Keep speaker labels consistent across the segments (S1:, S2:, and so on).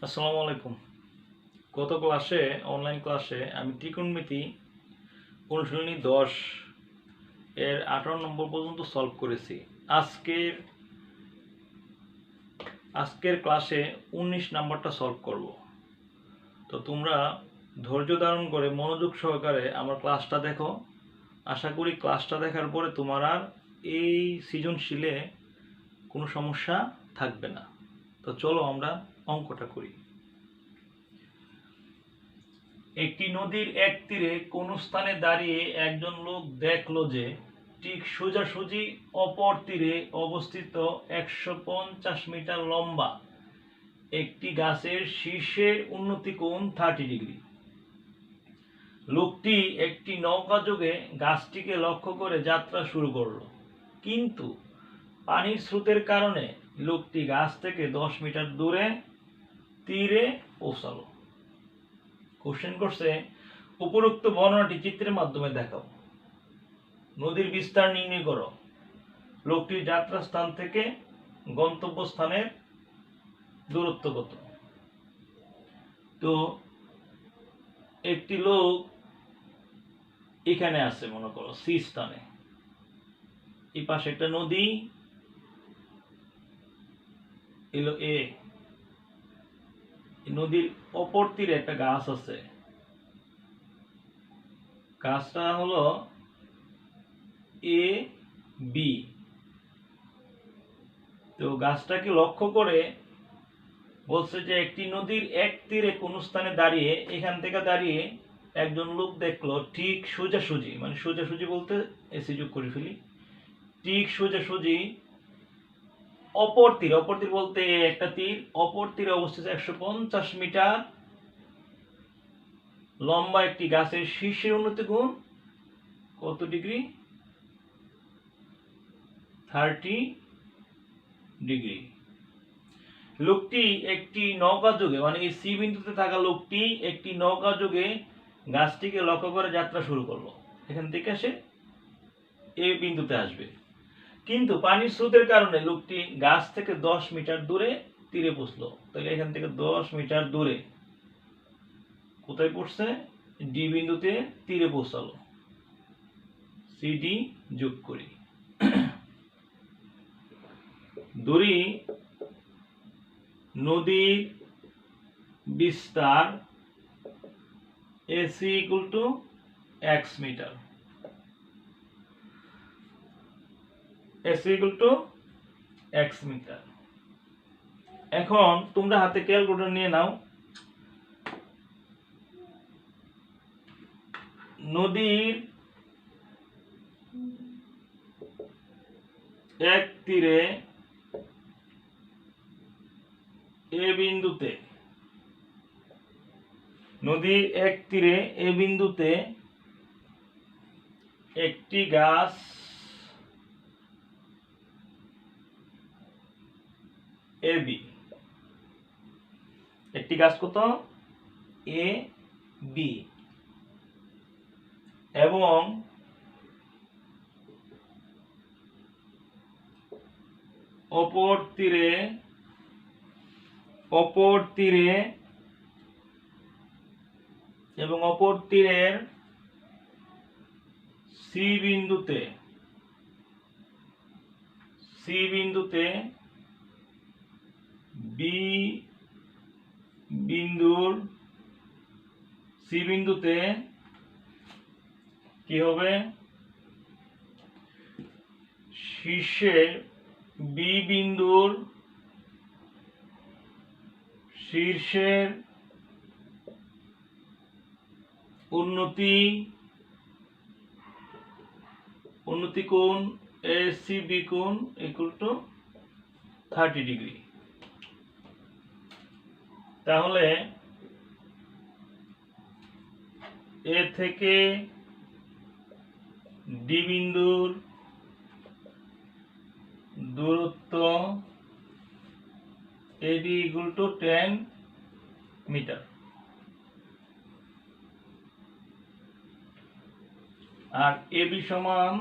S1: আসসালামু আলাইকুম। গত ক্লাসে অনলাইন ক্লাসে আমি ত্রিকোণমিতি অনুশীলনী 10 এর 18 নম্বর পর্যন্ত সলভ করেছি। আজকের ক্লাসে 19 নাম্বারটা সলভ করব। তো তোমরা ধৈর্য ধারণ করে মনোযোগ সহকারে আমার ক্লাসটা দেখো। আশা করি ক্লাসটা দেখার পরে তোমার আর এই সৃজনশীলে কোনো সমস্যা থাকবে না। তো চলো আমরা অঙ্কটা করি। একটি নদীর এক তীরে কোন স্থানে দাঁড়িয়ে একজন লোক দেখল যে ঠিক সোজাসুজি অপর তীরে অবস্থিত 150 মিটার লম্বা একটি গাছের শীর্ষের উন্নতি কোণ 30 ডিগ্রি। লোকটি একটি নৌকা যোগে গাছটিকে লক্ষ্য করে যাত্রা শুরু করল, কিন্তু পানির স্রোতের কারণে লোকটি গাছ থেকে 10 মিটার দূরে তীরে পৌঁছালো। কোশ্চেন করছে উপরোক্ত বর্ণনাটি চিত্রের মাধ্যমে দেখাও। নদীর বিস্তার নির্ণয় করো। লোকটির যাত্রা স্থান থেকে গন্তব্যস্থানের দূরত্ব কত? তো একটি লোক এখানে আছে, মনে করো সি স্থানে, এই পাশে একটা নদী এলো এ, নদীর অপর তীরে একটা গাছ আছে, গাছটা হলো এ বি। তো গাছটাকে লক্ষ্য করে বলছে যে একটি নদীর এক তীরে কোন স্থানে দাঁড়িয়ে, এখান থেকে দাঁড়িয়ে একজন লোক দেখলো ঠিক সোজাসুজি, মানে সোজাসুজি বলতে এসি যোগ করে ফেলি, ঠিক সোজাসুজি অপর তীর, অপর তীর বলতে একটা তীর, অপর তীরে অবস্থিত 150 মিটার লম্বা একটি গাছের শীর্ষের উন্নতি কোণ কত ডিগ্রি? 30 ডিগ্রি। লোকটি একটি নৌকা যোগে, মানে এই সি বিন্দুতে থাকা লোকটি একটি নৌকা যোগে গাছটিকে লক্ষ্য করে যাত্রা শুরু করলো। এখান থেকে সে এ বিন্দুতে আসবে, কিন্তু পানির স্রোতের কারণে লোকটি গাছ থেকে 10 মিটার দূরে তীরে পৌঁছলো। তাহলে এখান থেকে 10 মিটার দূরে কোথায় পড়ছে? ডি বিন্দুতে তীরে পৌঁছালো। সিডি যোগ করি। ধরি নদীর বিস্তার AC equal to x metre, AC equal to x metre. এখন তোমরা হাতে ক্যালকুলেটর নিয়ে নাও। নদীর এক তীরে এ বিন্দুতে, নদীর এক তীরে এ বিন্দুতে একটি গাছ এ বি, একটি গাছ কত? এ বি, এবং অপর তীরে এবং অপর তীরের সি বিন্দুতে বি বিন্দুর সি বিন্দুতে কি হবে? শীর্ষের বি বিন্দুর শীর্ষের উন্নতি কোণ এসিবি কোণ ইকুয়াল টু 30 ডিগ্রি। তাহলে এ থেকে ডি বিন্দুর দূরত্ব এডি ইকুয়াল টু 10 মিটার। আর এবি সমান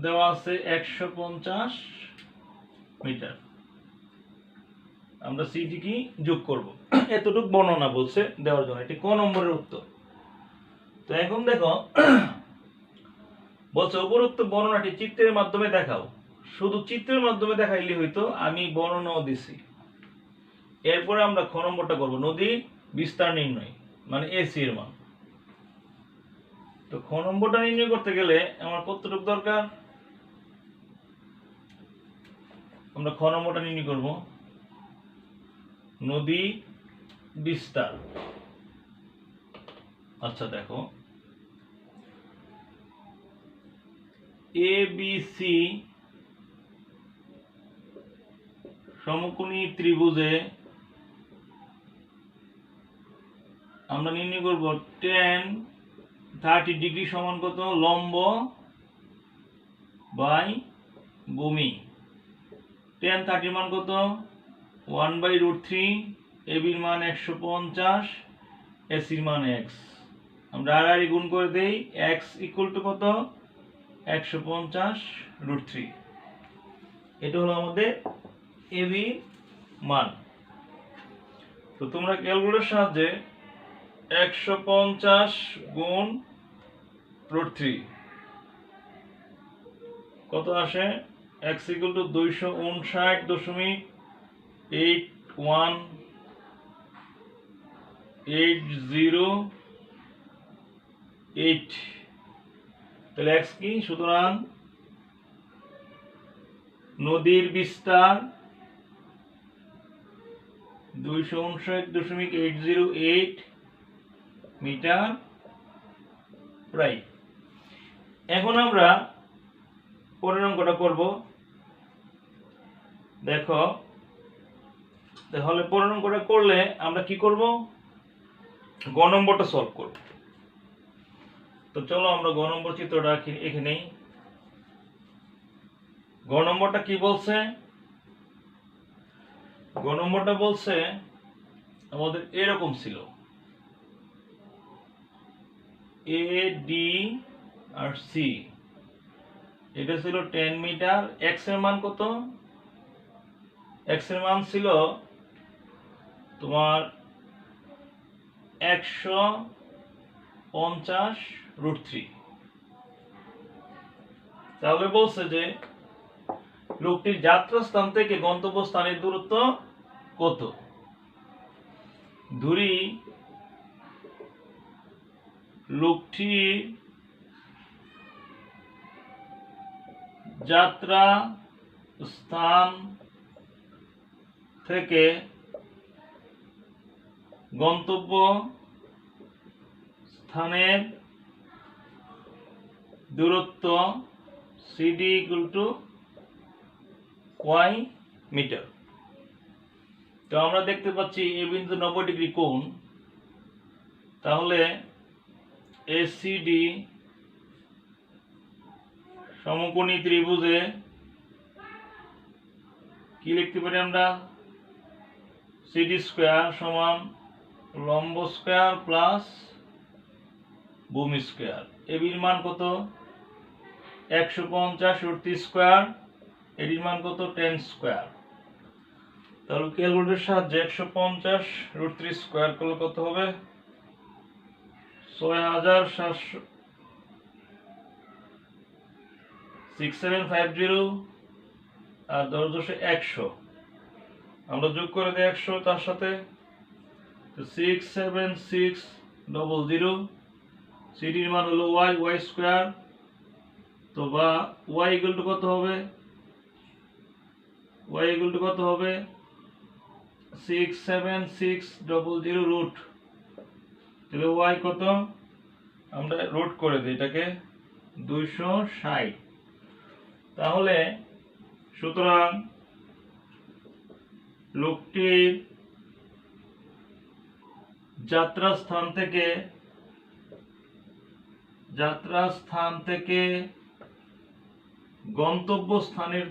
S1: দেওয়া আছে 150 মিটার। আমরা সিডি কি যোগ করব। এতটুকু বর্ণনা বলছে দেওয়ার জন্য, এটি ক নম্বরের উত্তর। তো এখন দেখো বলছে উপরোক্ত বর্ণনাটি চিত্রের মাধ্যমে দেখাও। শুধু চিত্রের মাধ্যমে দেখাইলে হইতো, আমি বর্ণনাও দিছি। এরপরে আমরা খ নম্বরটা করবো, নদীর বিস্তার নির্ণয়, মানে এসি এর মান। তো খ নম্বরটা নির্ণয় করতে গেলে আমার কতটুকু দরকার, আমরা খ নম্বরটা নির্ণয় করব নদী বিস্তার। আচ্ছা দেখো এ বি সি সমকোণী ত্রিভুজে আমরা নির্ণয় করব tan 30 ডিগ্রি সমান কত, লম্ব বাই ভূমি। tan 30 মান কত, 1/√3, এবির মান 150, এসির মান x। আমরা আর গুণ করে দেই, x ইকুয়াল টু কত, 150√3। এটা হলো আমাদের এবি মান। তো তোমরা ক্যালকুলেটরের সাহায্যে 150 গুণ √3 কত আসে, x ইকুয়াল টু 259.818008। তাহলে x কি, সুতরাং নদীর বিস্তার 259.808 মিটার প্রায়। এখন আমরা পরের অঙ্কটা করব। দেখো তাহলে পরের অঙ্কটা করলে আমরা কি করব, গ নম্বরটা সলভ করব। তো চলো আমরা গ নম্বর চিত্রটা এখানেই। গ নম্বরটা কি বলছে, গ নম্বরটা বলছে আমাদের এরকম ছিল, এ ডি আর সি, এটা ছিল 10 মিটার। এক্স এর মান কত, এক্স এর মান ছিল তোমার 150√3। তাহলে বলছে যে লোকটির যাত্রাস্থান থেকে গন্তব্যস্থানের দূরত্ব কত। ধরি লোকটি যাত্রা স্থান থেকে গন্তব্য স্থানের দূরত্ব CD equal to y metre. তো আমরা দেখতে পাচ্ছি এ বিন্দু 90 ডিগ্রি কোণ, তাহলে এসিডি সমকোণী ত্রিভুজে কি লিখতে পারি আমরা, সিডি স্কয়ার সমান লম্ব স্কয়ার প্লাস ভূমি স্কয়ার। এবির মান কত, 150√3 স্কয়ার, এটির মান কত, 10 স্কয়ার। তাহলে ক্যালকুলেটরের সাহায্যে 150√3 স্কয়ার করলে কত হবে, 6750 আর 10×100 আমরা যোগ করে দিই 100 তার সাথে, 67600। সিডির মান হলো y স্কয়ার। তো বা y ইকুয়াল টু কত হবে, y ইকুয়াল টু কত হবে, 67600 তাহলে y কত, আমরা রুট করে দিই এটাকে 260। তাহলে সুতরাং লোকটির যাত্রাস্থান থেকে গন্তব্যস্থানের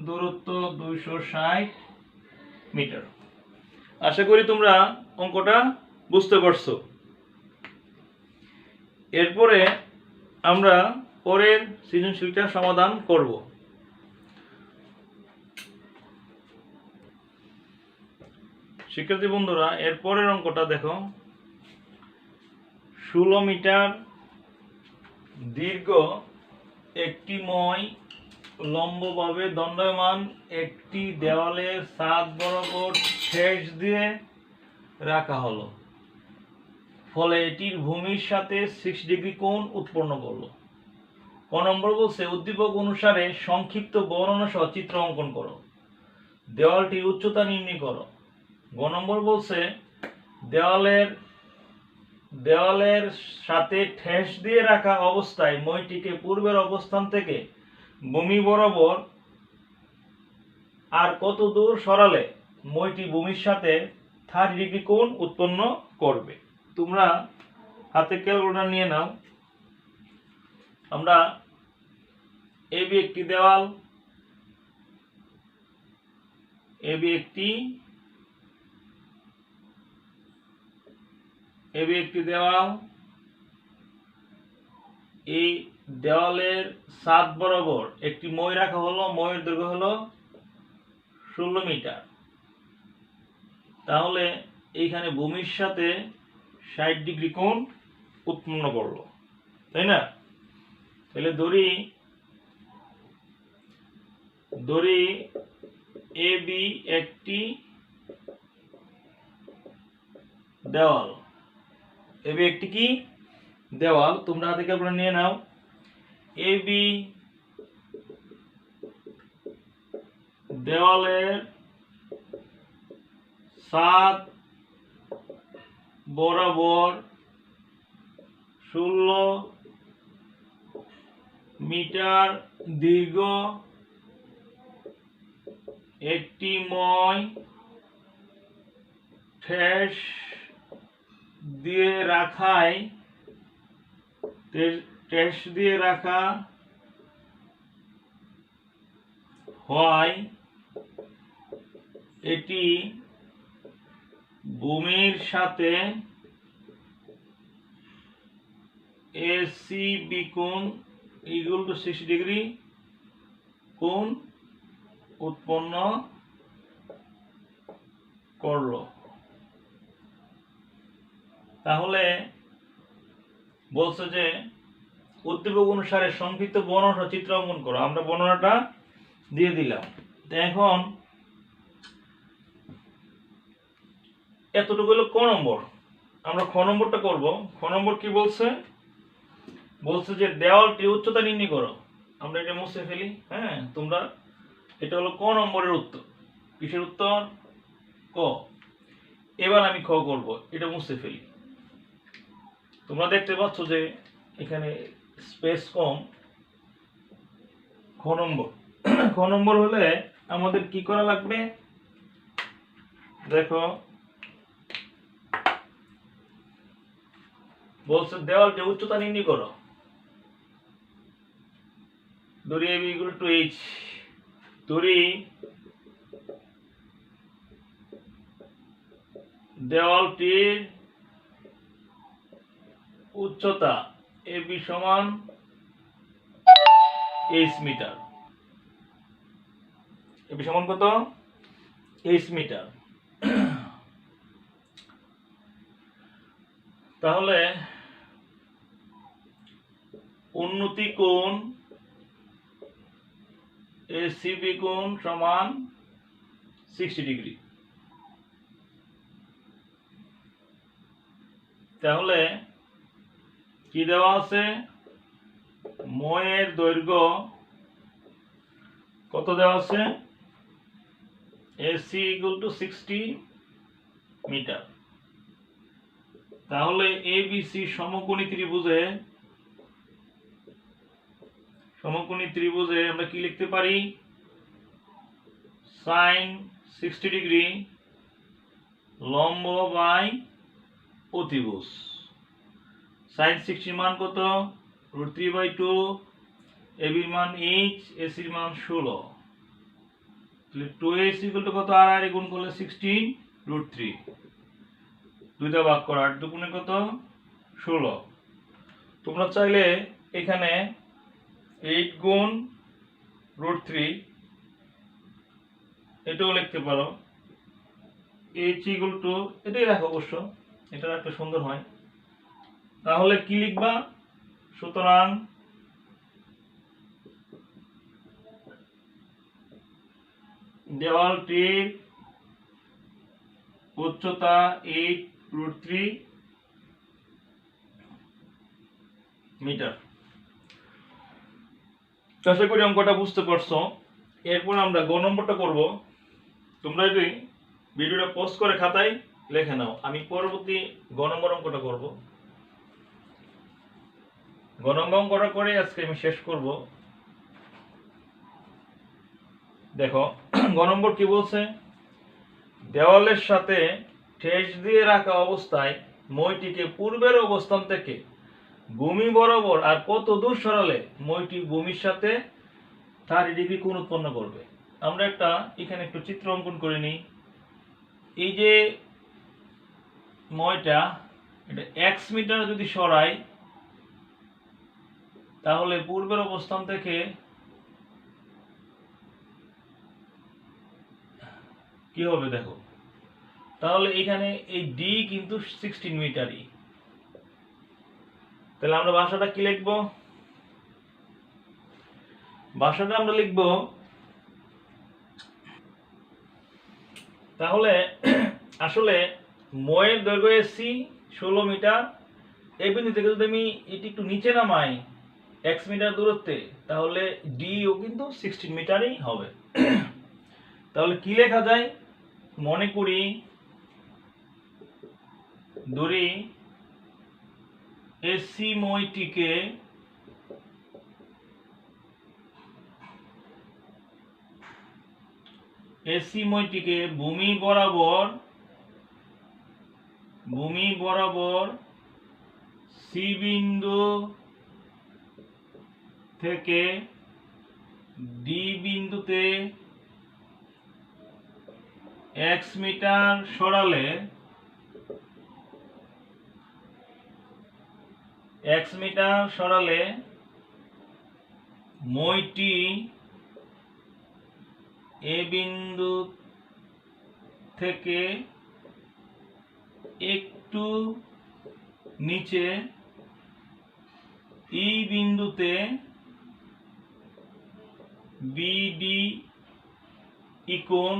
S1: দূরত্ব 260 মিটার। আশা করি তোমরা অঙ্কটা বুঝতে পারছো। এরপরে আমরা পরের সৃজনশীলটা সমাধান করব। শিক্ষার্থী বন্ধুরা, এর পরের অঙ্কটা দেখো। 16 মিটার দীর্ঘ একটি মই লম্বভাবে দণ্ডায়মান একটি দেওয়ালের ছাদ বরাবর ঠেস দিয়ে রাখা হলো, ফলে এটির ভূমির সাথে 6 ডিগ্রি কোণ উৎপন্ন করলো। ক নম্বর বলছে উদ্দীপক অনুসারে সংক্ষিপ্ত বর্ণনা সহ চিত্র অঙ্কন করো, দেওয়ালটির উচ্চতা নির্ণয় করো। গ নম্বর বলছে দেওয়ালের সাথে ঠেস দিয়ে রাখা অবস্থায় মইটিকে পূর্বের অবস্থান থেকে ভূমি বরাবর আর কত দূর সরালে মইটি ভূমির সাথে 30 ডিগ্রি কোণ উৎপন্ন করবে। তোমরা হাতে ক্যালকুলেটর নিয়ে নাও। আমরা এবি একটি দেওয়াল, এবি একটি দেওয়াল, এই দেওয়ালের ছাদ বরাবর একটি মই রাখা হলো, মইয়ের দৈর্ঘ্য হলো 16 মিটার। তাহলে এইখানে ভূমির সাথে 60 ডিগ্রি কোণ উৎপন্ন করলো, তাই না? তাহলে ধরি এবি একটি দেওয়াল, এবি একটি কি দেওয়াল। তোমরা হাতে ক্যালকুলেটর নিয়ে নাও। এবি দেওয়ালের ছাদ বরাবর 16 মিটার দীর্ঘ একটি মই ঠেস দিয়ে রাখা হয়, এটি ভূমির সাথে এসিবি কোণ ইকুয়াল টু 60 ডিগ্রি কোণ উৎপন্ন করলো। তাহলে বলছে যে উদ্দীপক অনুসারে সংক্ষিপ্ত বর্ণনা চিত্র অঙ্কন করো। আমরা বর্ণনাটা দিয়ে দিলাম। এখন এতটুকু হলো ক নম্বর। আমরা খ নম্বরটা করব। খ নম্বর কি বলছে? বলছে যে দেওয়ালটির উচ্চতা নির্ণয় করো। আমরা এটা মুছে ফেলি। হ্যাঁ, তোমরা এটা হলো ক নম্বরের উত্তর। কিসের উত্তর? ক। এবার আমি খ করব, এটা মুছে ফেলি। তোমরা দেখতে পাচ্ছ যে এখানে স্পেস কম। খ নম্বর খ নম্বর হলে আমাদের কি করা লাগবে? দেখো, বলছে দেওয়ালটির উচ্চতা নির্ণয় করো। ধরি এবি ইকুয়াল টু এইচ। ধরি দেওয়ালটির উচ্চতা এবি সমান এইচ মিটার। এবি সমান কত? H metre. তাহলে উন্নতি কোণ এসিবি কোণ সমান 60 ডিগ্রি। তাহলে কি দেওয়া আছে? মইয়ের দৈর্ঘ্য কত দেওয়া আছে? AC equal to 60 metre. তাহলে এবিসি সমকোণী ত্রিভুজে আমরা কি লিখতে পারি? sin 60 ডিগ্রি লম্ব বাই অতিভুজ। sin 60 মান কত? √3/2। এবি মান h, এসি মান 16। তাহলে 2h ইকুয়াল টু কত? আর গুণ করলে 16 √3। 2 দিয়ে ভাগ করা, 8 দুগুণে কত? 16। তোমরা চাইলে এখানে 8 গুণ √3, এটাও লিখতে পারো। h ইকুয়াল টু, এটাই রাখো অবশ্য, এটা রাখলে সুন্দর হয়। তাহলে কি লিখবা? সুতরাং দেওয়ালটির উচ্চতা 8√3 মিটার। আশা করি অঙ্কটা বুঝতে পারছো। এরপর আমরা গ নম্বরটা করব। তোমরা যদি ভিডিওটা পোস্ট করে খাতায় লিখে নাও, আমি পরবর্তী গ নম্বর অঙ্কটা করব। গ নম্বর অঙ্কটা করে আজকে আমি শেষ করব। দেখো গ নম্বর কি বলছে, দেওয়ালের সাথে ঠেস দিয়ে রাখা অবস্থায় মইটিকে পূর্বের অবস্থান থেকে ভূমি বরাবর আর কত দূর সরালে মইটি ভূমির সাথে 30 ডিগ্রি কোণ উৎপন্ন করবে। আমরা এখানে একটু চিত্র অঙ্কন করে নিই। এই যে মইটা, এটা x মিটার যদি সরাই, তাহলে পূর্বের অবস্থান থেকে কি হবে দেখো। তাহলে এখানে এই d কিন্তু 16 মিটারই। তাহলে আমরা ভাষাটা কি লিখবো? ভাষাটা আমরা লিখবো, তাহলে আসলে ময়ের দৈর্ঘ্য এসি 16 মিটার। এই বিন্দু থেকে যদি আমি এটি একটু নিচে নামাই x মিটার দূরত্বে, তাহলে ডিও কিন্তু 16 মিটারই হবে। তাহলে কি লেখা যায়? মনে করি ধরি এসি মইটিকে ভূমি বরাবর সি বিন্দু থেকে ডি বিন্দুতে x মিটার সরালে মইটি এ বিন্দু থেকে একটু নিচে ই বিন্দুতে বিডি কোণ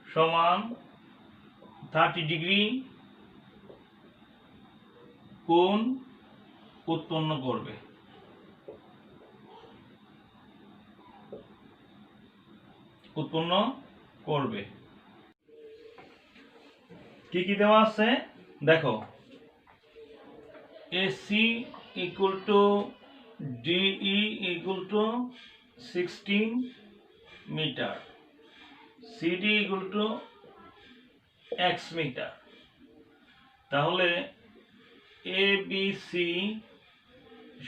S1: সমান 30 ডিগ্রি কোণ উৎপন্ন করবে। কি কি দেওয়া আছে দেখো। AC equal to DE equal to 16 metre, CD equal to x metre. তাহলে ABC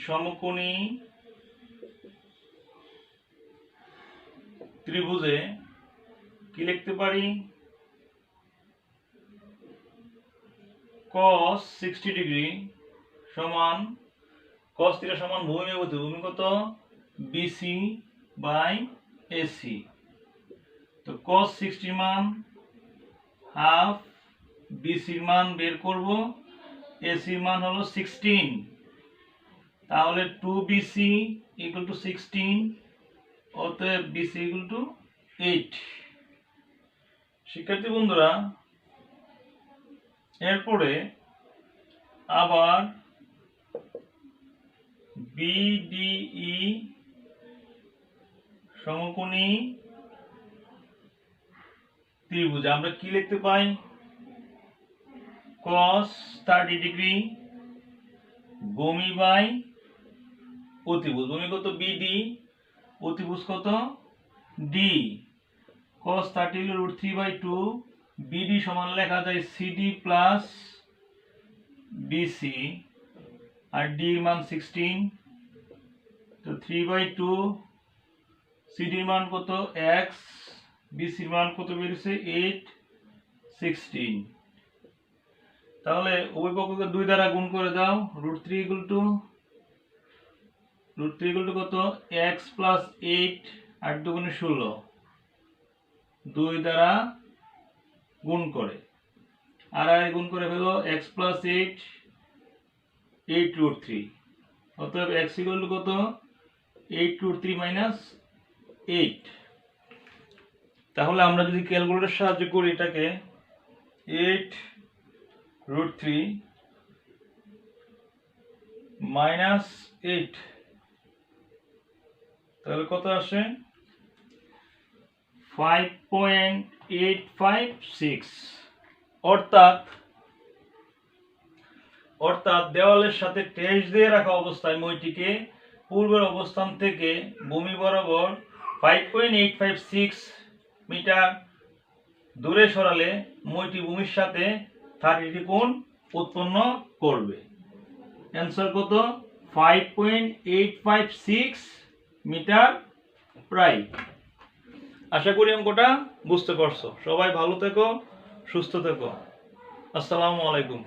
S1: সমকোণী ত্রিভুজে কি লিখতে পারি? cos 60 ডিগ্রি সমান cos θ সমান ভূমি কত? BC by AC। তো cos 60 মান হাফ, BC এর মান বের করব, AC এর মান হলো 16। তাহলে 2BC equal to 16, অতএব BC equal to 8। শিক্ষার্থী বন্ধুরা, এরপরে আবার BDE সমকোণী ত্রিভুজ আমরা কি লিখতে পাই? cos 30 ডিগ্রি ভূমি বাই অতিভুজ। ভূমি কত? BD, অতিভুজ কত? D। cos 30 হলো √3/2, BD সমান লেখা যায় CD প্লাস BC, আর D এর মান 16। তো 3/2, CD এর মান কত? x, BC এর মান কত বেরিয়েছে? 8, 16। তাহলে উভয় পক্ষকে 2 দ্বারা গুণ করে দাও। √3 equal to √3 ইকুয়াল টু কত x প্লাস 8 8 দুগুণে 16 2 দ্বারা গুণ করে আর গুণ করে ফেলো x প্লাস 8 8 √3 অতএব x ইকুয়াল টু কত 8 √3 মাইনাস 8। তাহলে আমরা যদি ক্যালকুলেটর সাহায্যে করি এটাকে 8 √3 মাইনাস 8 তাহলে কত আসে 5.856 অর্থাৎ দেওয়ালের সাথে ঠেস দিয়ে রাখা অবস্থায় মইটিকে পূর্বের অবস্থান থেকে ভূমি বরাবর 5.856 মিটার দূরে সরালে মইটি ভূমির সাথে 30 কোণ উৎপন্ন করবে। অ্যান্সার কত 5.856 মিটার প্রায়। আশা করি অঙ্কটা বুঝতে পারছো। সবাই ভালো থেকো, সুস্থ থেকো। আসসালামু আলাইকুম।